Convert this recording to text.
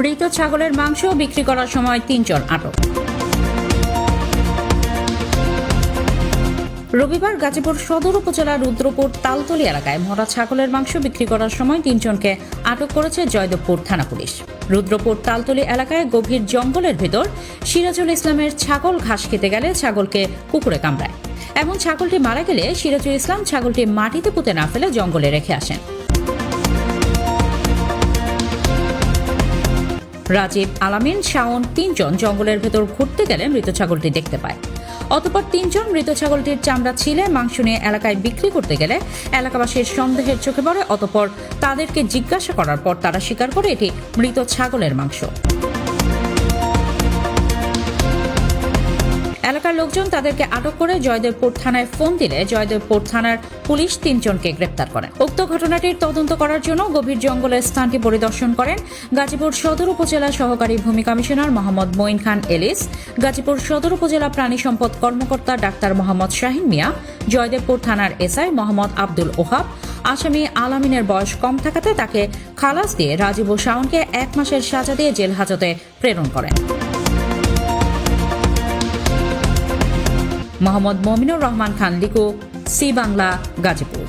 মৃত ছাগলের মাংস বিক্রি করার সময় ৩ জন আটক। রবিবার গাজীপুর সদর উপজেলার রুদ্রপুর তালতলী এলাকায় মরা ছাগলের মাংস বিক্রি করার সময় ৩ জনকে আটক করেছে জয়দেবপুর থানা পুলিশ। রুদ্রপুর তালতলী এলাকায় গভীর জঙ্গলের ভেতর সিরাজুল ইসলামের ছাগল ঘাস খেতে গেলে ছাগলকে কুকুরে কামড়ায় এবং ছাগলটি মারা গেলে সিরাজুল ইসলাম ছাগলটি মাটিতে পুঁতে না ফেলে জঙ্গলে রেখে আসেন। রাজীব, আলামিন, শাওন ৩ জন জঙ্গলের ভেতর ঘুরতে গেলে মৃত ছাগলটি দেখতে পায়। অতঃপর ৩ জন মৃত ছাগলটির চামড়া ছিলে মাংস নিয়ে এলাকায় বিক্রি করতে গেলে এলাকাবাসীর সন্দেহের চোখে পড়ে। অতঃপর তাদেরকে জিজ্ঞাসা করার পর তারা স্বীকার করে এটি মৃত ছাগলের মাংস। এলাকার লোকজন তাদেরকে আটক করে জয়দেবপুর থানায় ফোন দিলে জয়দেবপুর থানার পুলিশ ৩ জনকে গ্রেপ্তার করেন। উক্ত ঘটনাটির তদন্ত করার জন্য গভীর জঙ্গলের স্থানটি পরিদর্শন করেন গাজীপুর সদর উপজেলা সহকারী ভূমি কমিশনার মোহাম্মদ মঈন খান এলিস, গাজীপুর সদর উপজেলা প্রাণী সম্পদ কর্মকর্তা ডাক্তার মোহাম্মদ শাহিন মিয়া, জয়দেবপুর থানার এসআই মোহাম্মদ আব্দুল ওহাব। আসামি আলামিনের বয়স কম থাকাতে তাকে খালাস দিয়ে রাজীব ও শাওনকে ১ মাসের সাজা দিয়ে জেল হাজতে প্রেরণ করেন। মোহাম্মদ মমিনুর রহমান খান লিকু, সি বাংলা, গাজীপুর।